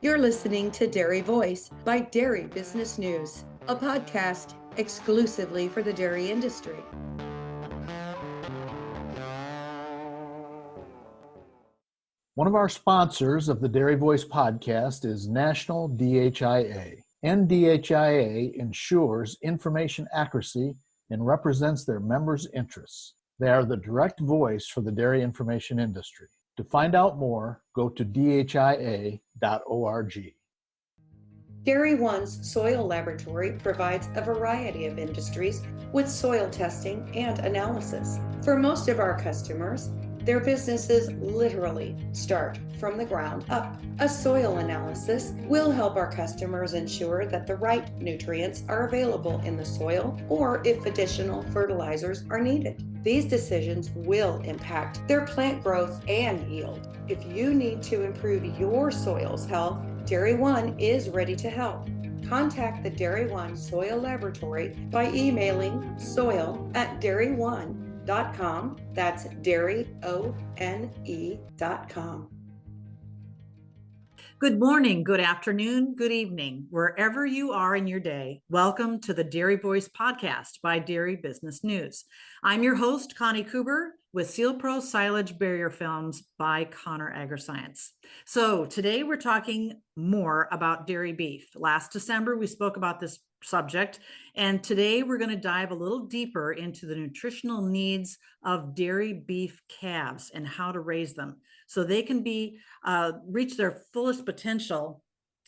You're listening to Dairy Voice by Dairy Business News, a podcast exclusively for the dairy industry. One of our sponsors of the Dairy Voice podcast is National DHIA. NDHIA ensures information accuracy and represents their members' interests. They are the direct voice for the dairy information industry. To find out more, go to dhia.org. Dairy One's Soil Laboratory provides a variety of industries with soil testing and analysis. For most of our customers, their businesses literally start from the ground up. A soil analysis will help our customers ensure that the right nutrients are available in the soil or if additional fertilizers are needed. These decisions will impact their plant growth and yield. If you need to improve your soil's health, Dairy One is ready to help. Contact the Dairy One Soil Laboratory by emailing soil@dairyone.com. That's dairyone.com. Good morning, good afternoon, good evening, wherever you are in your day. Welcome to the Dairy Voice podcast by Dairy Business News. I'm your host, Connie Kuber, with Sealpro Silage Barrier Films by Agriscience. So today we're talking more about dairy beef. Last December, we spoke about this subject, and today we're going to dive a little deeper into the nutritional needs of dairy beef calves and how to raise them so they can be reach their fullest potential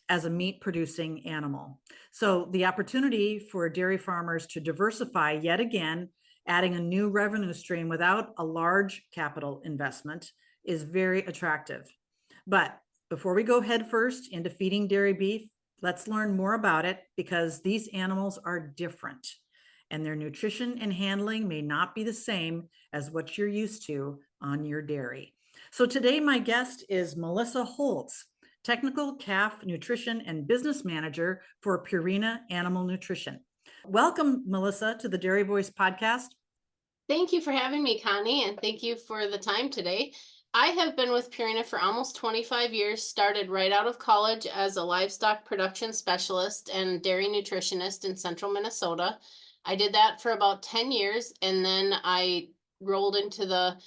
as a meat producing animal. So the opportunity for dairy farmers to diversify yet again, adding a new revenue stream without a large capital investment, is very attractive. But before we go headfirst into feeding dairy beef, let's learn more about it, because these animals are different and their nutrition and handling may not be the same as what you're used to on your dairy. So today my guest is Melissa Holtz, Technical Calf Nutrition and Business Manager for Purina Animal Nutrition. Welcome, Melissa, to the Dairy Voice podcast. Thank you for having me, Connie, and thank you for the time today. I have been with Purina for almost 25 years, started right out of college as a livestock production specialist and dairy nutritionist in central Minnesota. I did that for about 10 years, and then I rolled into the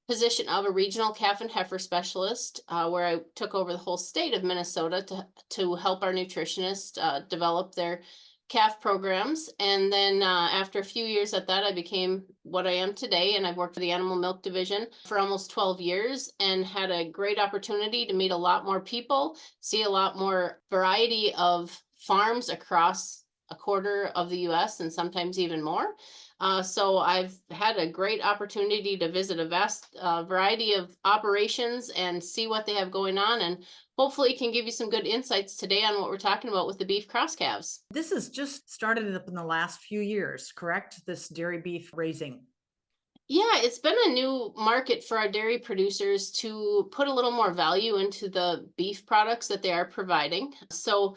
position of a regional calf and heifer specialist, where I took over the whole state of Minnesota to help our nutritionists develop their calf programs. And then after a few years at that, I became what I am today. And I've worked for the animal milk division for almost 12 years and had a great opportunity to meet a lot more people, see a lot more variety of farms across a quarter of the US and sometimes even more. So I've had a great opportunity to visit a vast variety of operations and see what they have going on, and hopefully can give you some good insights today on what we're talking about with the beef cross calves. This has just started up in the last few years, correct? This dairy beef raising. Yeah, it's been a new market for our dairy producers to put a little more value into the beef products that they are providing. So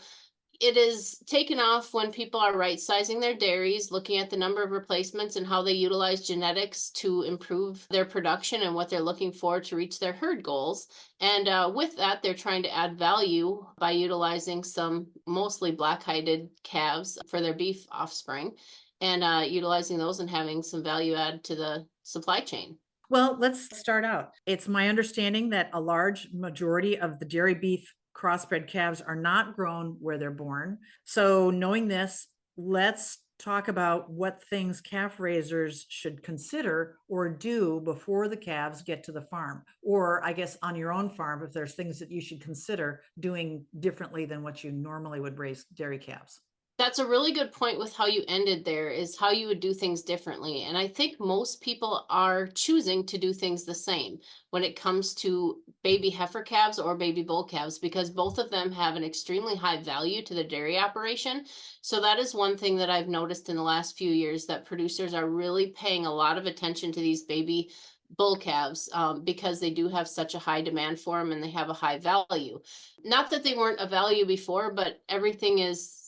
it is taken off when people are right sizing their dairies, looking at the number of replacements and how they utilize genetics to improve their production and what they're looking for to reach their herd goals. And with that, they're trying to add value by utilizing some mostly black-hided calves for their beef offspring, and utilizing those and having some value add to the supply chain. Well, let's start out. It's my understanding that a large majority of the dairy beef crossbred calves are not grown where they're born. So knowing this, let's talk about what things calf raisers should consider or do before the calves get to the farm, or I guess on your own farm, if there's things that you should consider doing differently than what you normally would raise dairy calves. That's a really good point with how you ended there, is how you would do things differently. And I think most people are choosing to do things the same when it comes to baby heifer calves or baby bull calves, because both of them have an extremely high value to the dairy operation. So that is one thing that I've noticed in the last few years, that producers are really paying a lot of attention to these baby bull calves because they do have such a high demand for them and they have a high value. Not that they weren't a value before, but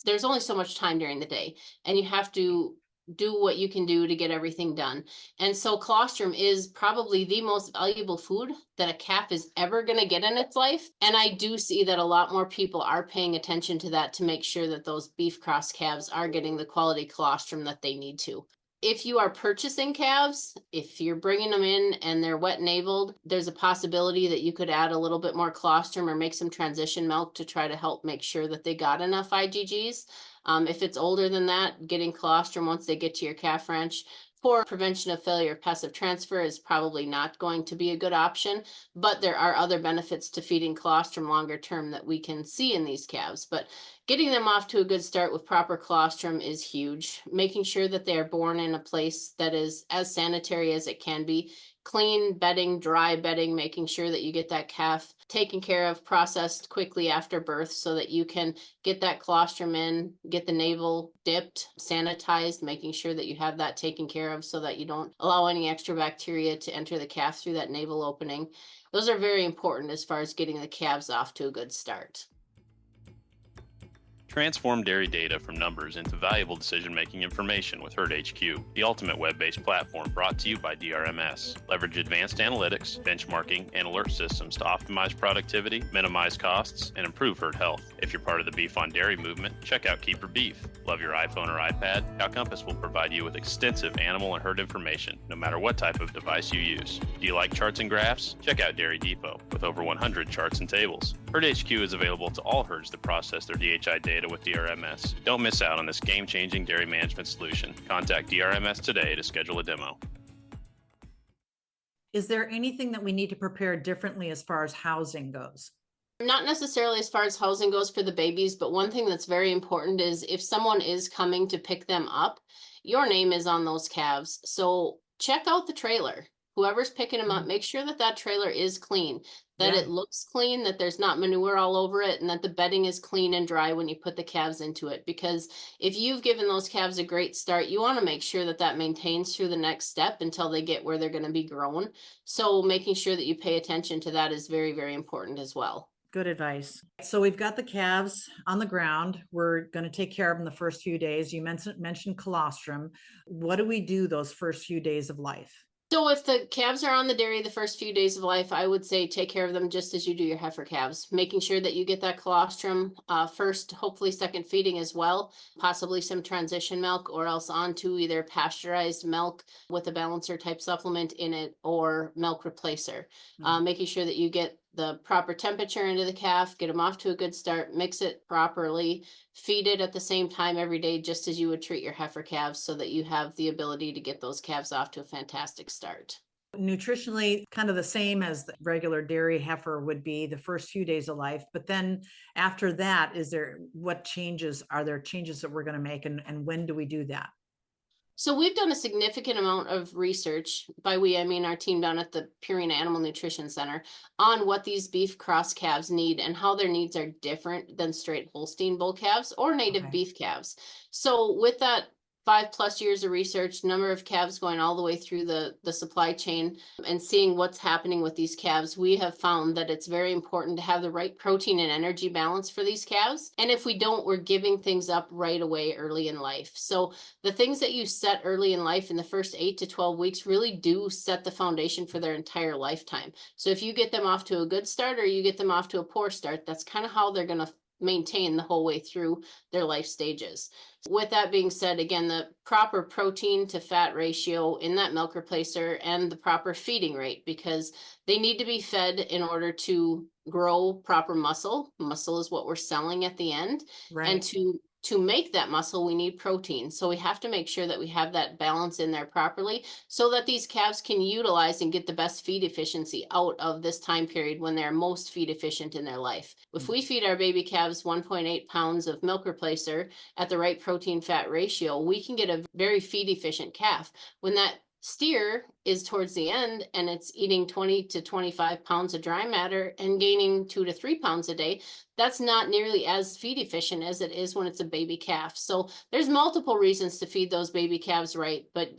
there's only so much time during the day, and you have to do what you can do to get everything done. And so colostrum is probably the most valuable food that a calf is ever going to get in its life. And I do see that a lot more people are paying attention to that to make sure that those beef cross calves are getting the quality colostrum that they need to. If you are purchasing calves, if you're bringing them in and they're wet naveled, there's a possibility that you could add a little bit more colostrum or make some transition milk to try to help make sure that they got enough IgGs. If it's older than that, getting colostrum once they get to your calf ranch for prevention of failure of passive transfer is probably not going to be a good option, but there are other benefits to feeding colostrum longer term that we can see in these calves. But getting them off to a good start with proper colostrum is huge. Making sure that they are born in a place that is as sanitary as it can be. Clean bedding, dry bedding, making sure that you get that calf taken care of, processed quickly after birth so that you can get that colostrum in, get the navel dipped, sanitized, making sure that you have that taken care of so that you don't allow any extra bacteria to enter the calf through that navel opening. Those are very important as far as getting the calves off to a good start. Transform dairy data from numbers into valuable decision-making information with Herd HQ, the ultimate web-based platform brought to you by DRMS. Leverage advanced analytics, benchmarking, and alert systems to optimize productivity, minimize costs, and improve herd health. If you're part of the Beef on Dairy movement, check out Keeper Beef. Love your iPhone or iPad? CowCompass will provide you with extensive animal and herd information, no matter what type of device you use. Do you like charts and graphs? Check out Dairy Depot, with over 100 charts and tables. Herd HQ is available to all herds that process their DHI data with DRMS. Don't miss out on this game-changing dairy management solution. Contact DRMS today to schedule a demo. Is there anything that we need to prepare differently as far as housing goes? Not necessarily as far as housing goes for the babies, but one thing that's very important is if someone is coming to pick them up, your name is on those calves. So check out the trailer. Whoever's picking them up, make sure that that trailer is clean, that it looks clean, that there's not manure all over it, and that the bedding is clean and dry when you put the calves into it. Because if you've given those calves a great start, you want to make sure that that maintains through the next step until they get where they're going to be grown. So making sure that you pay attention to that is very, very important as well. Good advice. So we've got the calves on the ground. We're going to take care of them the first few days. You mentioned colostrum. What do we do those first few days of life? So if the calves are on the dairy the first few days of life, I would say take care of them just as you do your heifer calves, making sure that you get that colostrum first, hopefully second feeding as well, possibly some transition milk, or else onto either pasteurized milk with a balancer type supplement in it or milk replacer. Making sure that you get the proper temperature into the calf, get them off to a good start, mix it properly, feed it at the same time every day, just as you would treat your heifer calves, so that you have the ability to get those calves off to a fantastic start. Nutritionally, kind of the same as the regular dairy heifer would be the first few days of life. But then after that, are there changes that we're going to make, and when do we do that? So we've done a significant amount of research, by we, I mean our team down at the Purina Animal Nutrition Center, on what these beef cross calves need and how their needs are different than straight Holstein bull calves or native beef calves. So with that 5+ years of research, number of calves going all the way through the supply chain and seeing what's happening with these calves, we have found that it's very important to have the right protein and energy balance for these calves. And if we don't, we're giving things up right away early in life. So the things that you set early in life in the first 8 to 12 weeks really do set the foundation for their entire lifetime. So if you get them off to a good start or you get them off to a poor start, that's kind of how they're going to maintain the whole way through their life stages. With that being said, again, the proper protein to fat ratio in that milk replacer and the proper feeding rate, because they need to be fed in order to grow proper muscle. Muscle is what we're selling at the end. Right. And to make that muscle, we need protein. So we have to make sure that we have that balance in there properly so that these calves can utilize and get the best feed efficiency out of this time period when they're most feed efficient in their life. If we feed our baby calves 1.8 pounds of milk replacer at the right protein fat ratio, we can get a very feed efficient calf. When that steer is towards the end and it's eating 20 to 25 pounds of dry matter and gaining 2 to 3 pounds a day, that's not nearly as feed efficient as it is when it's a baby calf. So there's multiple reasons to feed those baby calves right, but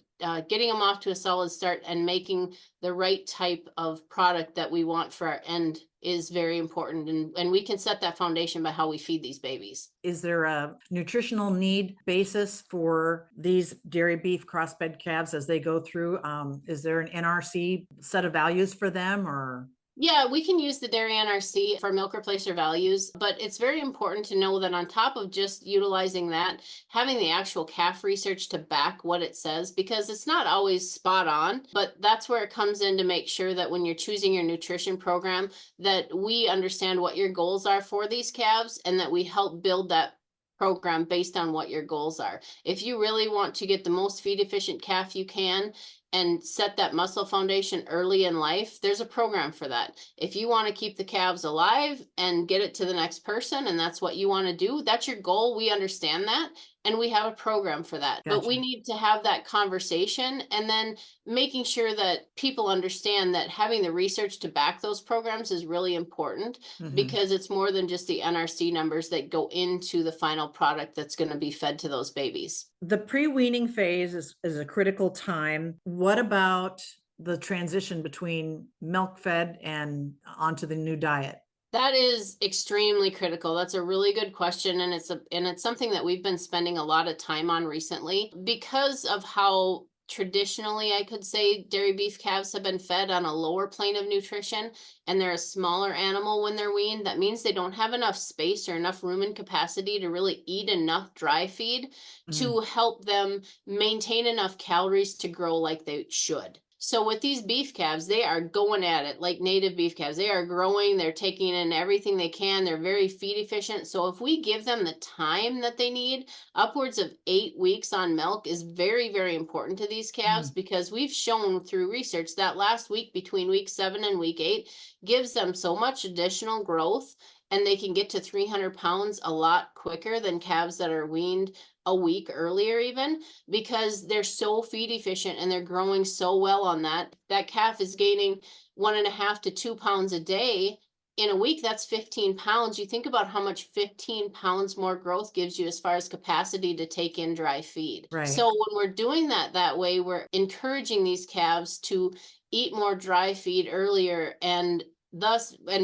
getting them off to a solid start and making the right type of product that we want for our end is very important. And we can set that foundation by how we feed these babies. Is there a nutritional need basis for these dairy beef crossbred calves as they go through? Is there an NRC set of values for them, or? Yeah, we can use the dairy NRC for milk replacer values, but it's very important to know that on top of just utilizing that, having the actual calf research to back what it says, because it's not always spot on, but that's where it comes in to make sure that when you're choosing your nutrition program, that we understand what your goals are for these calves and that we help build that program based on what your goals are. If you really want to get the most feed efficient calf you can and set that muscle foundation early in life, there's a program for that. If you want to keep the calves alive and get it to the next person, and that's what you want to do, that's your goal. We understand that. And we have a program for that. Gotcha. But we need to have that conversation and then making sure that people understand that having the research to back those programs is really important because it's more than just the NRC numbers that go into the final product that's going to be fed to those babies. The pre-weaning phase is a critical time. What about the transition between milk fed and onto the new diet? That is extremely critical. That's a really good question. And it's something that we've been spending a lot of time on recently because of how traditionally, I could say, dairy beef calves have been fed on a lower plane of nutrition, and they're a smaller animal when they're weaned. That means they don't have enough space or enough room and capacity to really eat enough dry feed to help them maintain enough calories to grow like they should. So with these beef calves, they are going at it like native beef calves. They are growing, they're taking in everything they can. They're very feed efficient. So if we give them the time that they need, upwards of 8 weeks on milk is very, very important to these calves because we've shown through research that last week between week 7 and week 8 gives them so much additional growth, and they can get to 300 pounds a lot quicker than calves that are weaned a week earlier, even because they're so feed efficient and they're growing so well on that. That calf is gaining 1.5 to 2 pounds a day. In a week, that's 15 pounds. You think about how much 15 pounds more growth gives you as far as capacity to take in dry feed. Right. So when we're doing that way, we're encouraging these calves to eat more dry feed earlier, and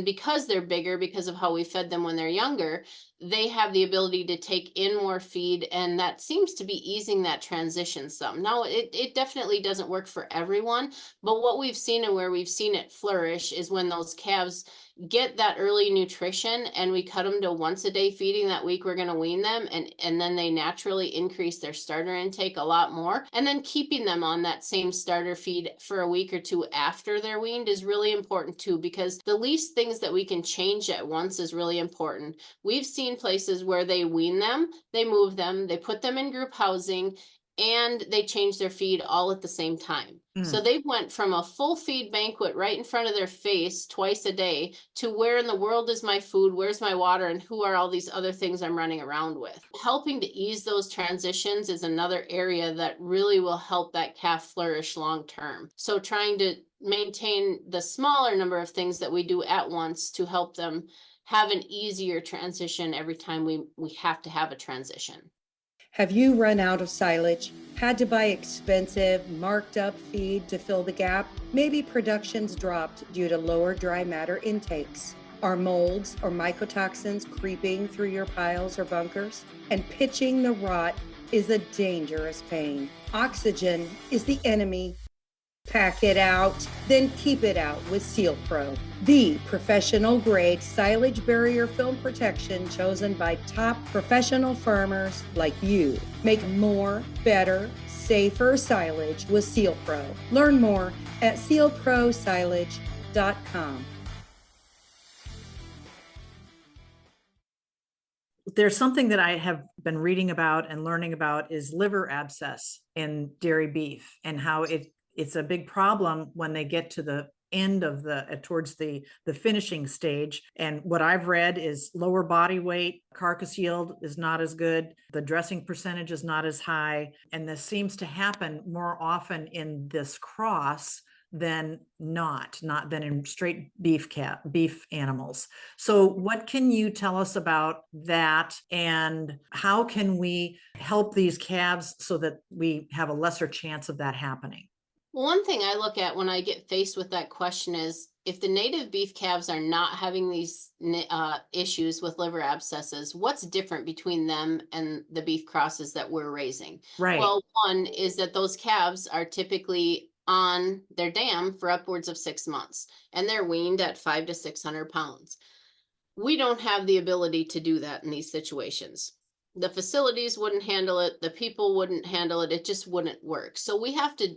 because they're bigger, because of how we fed them when they're younger, they have the ability to take in more feed, and that seems to be easing that transition some. Now, it definitely doesn't work for everyone, but what we've seen and where we've seen it flourish is when those calves get that early nutrition and we cut them to once a day feeding that week we're going to wean them, and then they naturally increase their starter intake a lot more, and then keeping them on that same starter feed for a week or two after they're weaned is really important too, because the least things that we can change at once is really important. We've seen places where they wean them, they move them, they put them in group housing, and they change their feed all at the same time. So they went from a full feed banquet right in front of their face twice a day to where in the world is my food, where's my water, and who are all these other things I'm running around with. Helping to ease those transitions is another area that really will help that calf flourish long term. So trying to maintain the smaller number of things that we do at once to help them have an easier transition every time we have to have a transition. Have you run out of silage? Had to buy expensive, marked up feed to fill the gap? Maybe production's dropped due to lower dry matter intakes. Are molds or mycotoxins creeping through your piles or bunkers? And pitching the rot is a dangerous pain. Oxygen is the enemy. Pack it out, then keep it out with Sealpro, the professional grade silage barrier film protection chosen by top professional farmers like you. Make more, better, safer silage with Sealpro. Learn more at sealprosilage.com. There's something that I have been reading about and learning about is liver abscess in dairy beef, and how it's a big problem when they get to the end of towards the finishing stage. And what I've read is lower body weight, carcass yield is not as good, the dressing percentage is not as high, and this seems to happen more often in this cross than not than in straight beef animals. So what can you tell us about that, and how can we help these calves so that we have a lesser chance of that happening? Well, one thing I look at when I get faced with that question is if the native beef calves are not having these issues with liver abscesses, what's different between them and the beef crosses that we're raising? Right. Well, one is that those calves are typically on their dam for upwards of 6 months, and they're weaned at 500 to 600 pounds. We don't have the ability to do that in these situations. The facilities wouldn't handle it. The people wouldn't handle it. It just wouldn't work. So we have to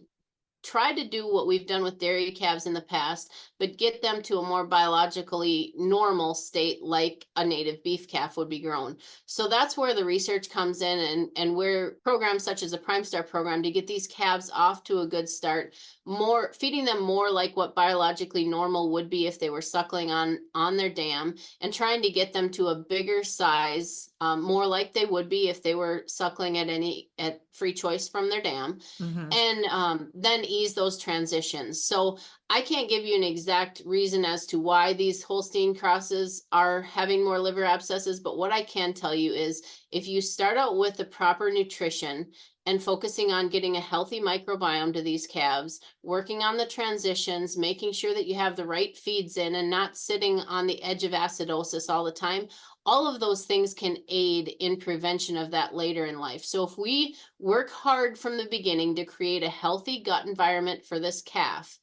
try to do what we've done with dairy calves in the past, but get them to a more biologically normal state like a native beef calf would be grown. So that's where the research comes in, and where programs such as the Prime Star program to get these calves off to a good start, more feeding them more like what biologically normal would be if they were suckling on their dam, and trying to get them to a bigger size, more like they would be if they were suckling at free choice from their dam. Mhm. And then ease those transitions. So I can't give you an exact reason as to why these Holstein crosses are having more liver abscesses, but what I can tell you is if you start out with the proper nutrition and focusing on getting a healthy microbiome to these calves, working on the transitions, making sure that you have the right feeds in and not sitting on the edge of acidosis all the time, all of those things can aid in prevention of that later in life. So if we work hard from the beginning to create a healthy gut environment for this calf,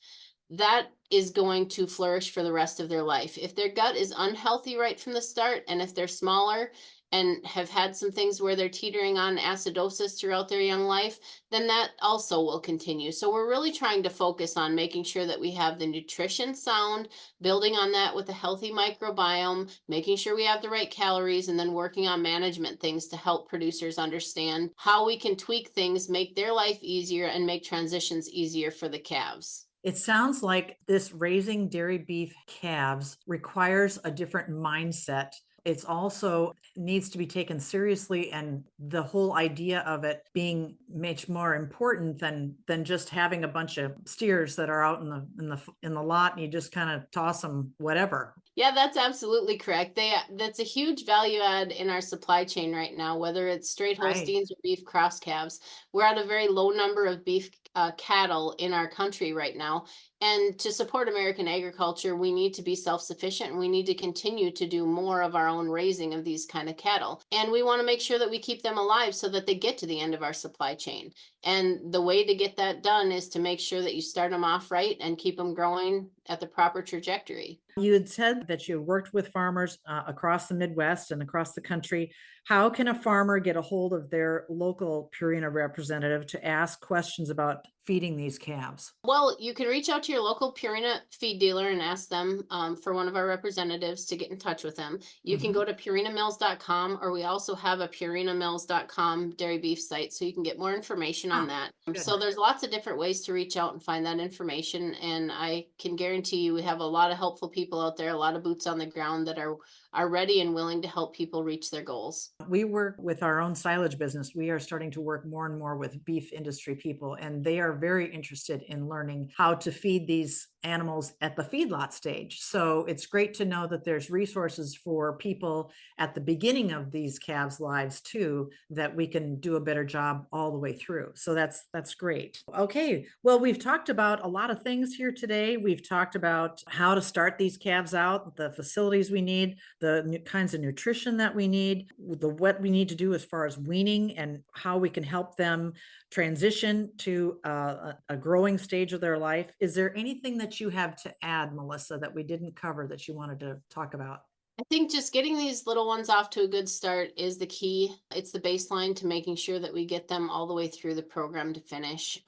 that is going to flourish for the rest of their life. If their gut is unhealthy right from the start, and if they're smaller and have had some things where they're teetering on acidosis throughout their young life, then that also will continue. So we're really trying to focus on making sure that we have the nutrition sound, building on that with a healthy microbiome, making sure we have the right calories, and then working on management things to help producers understand how we can tweak things, make their life easier, and make transitions easier for the calves. It sounds like this raising dairy beef calves requires a different mindset. It's also needs to be taken seriously, and the whole idea of it being much more important than just having a bunch of steers that are out in the lot and you just kind of toss them whatever. Yeah, that's absolutely correct. That's a huge value add in our supply chain right now, whether it's straight Right. Holsteins or beef cross calves. We're at a very low number of beef cattle in our country right now. And to support American agriculture, we need to be self-sufficient, and we need to continue to do more of our own raising of these kind of cattle. And we want to make sure that we keep them alive so that they get to the end of our supply chain. And the way to get that done is to make sure that you start them off right and keep them growing at the proper trajectory. You had said that you worked with farmers across the Midwest and across the country. How can a farmer get a hold of their local Purina representative to ask questions about feeding these calves? Well, you can reach out to your local Purina feed dealer and ask them for one of our representatives to get in touch with them. You can go to purinamills.com, or we also have a purinamills.com dairy beef site, so you can get more information on that. good. So there's lots of different ways to reach out and find that information. And I can guarantee you we have a lot of helpful people out there, a lot of boots on the ground that are ready and willing to help people reach their goals. We work with our own silage business. We are starting to work more and more with beef industry people, and they are very interested in learning how to feed these animals at the feedlot stage. So it's great to know that there's resources for people at the beginning of these calves' lives too, that we can do a better job all the way through. So that's great. Okay, well, we've talked about a lot of things here today. We've talked about how to start these calves out, the facilities we need, the kinds of nutrition that we need, what we need to do as far as weaning, and how we can help them transition to a growing stage of their life. Is there anything that you have to add, Melissa, that we didn't cover that you wanted to talk about? I think just getting these little ones off to a good start is the key. It's the baseline to making sure that we get them all the way through the program to finish.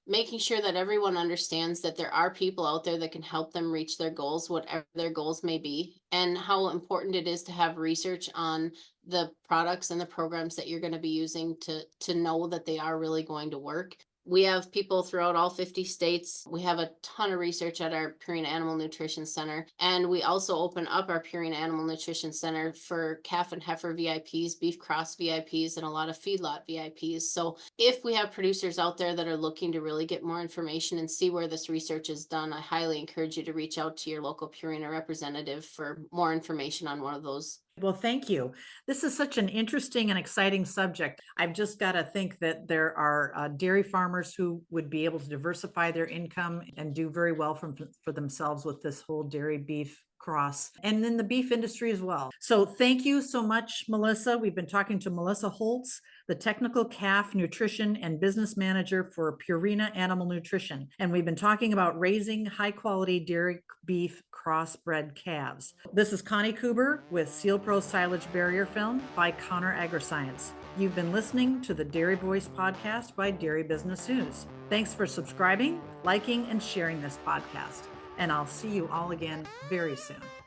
Making sure that everyone understands that there are people out there that can help them reach their goals, whatever their goals may be, and how important it is to have research on the products and the programs that you're going to be using to know that they are really going to work. We have people throughout all 50 states. We have a ton of research at our Purina Animal Nutrition Center. And we also open up our Purina Animal Nutrition Center for calf and heifer VIPs, beef cross VIPs, and a lot of feedlot VIPs. So if we have producers out there that are looking to really get more information and see where this research is done, I highly encourage you to reach out to your local Purina representative for more information on one of those. Well, thank you. This is such an interesting and exciting subject. I've just got to think that there are dairy farmers who would be able to diversify their income and do very well for themselves with this whole dairy beef cross, and then the beef industry as well. So thank you so much, Melissa. We've been talking to Melissa Holtz, the technical calf nutrition and business manager for Purina Animal Nutrition. And we've been talking about raising high quality dairy beef crossbred calves. This is Connie Kuber with Sealpro Silage Barrier Film by Connor Agriscience. You've been listening to the Dairy Voice podcast by Dairy Business News. Thanks for subscribing, liking, and sharing this podcast. And I'll see you all again very soon.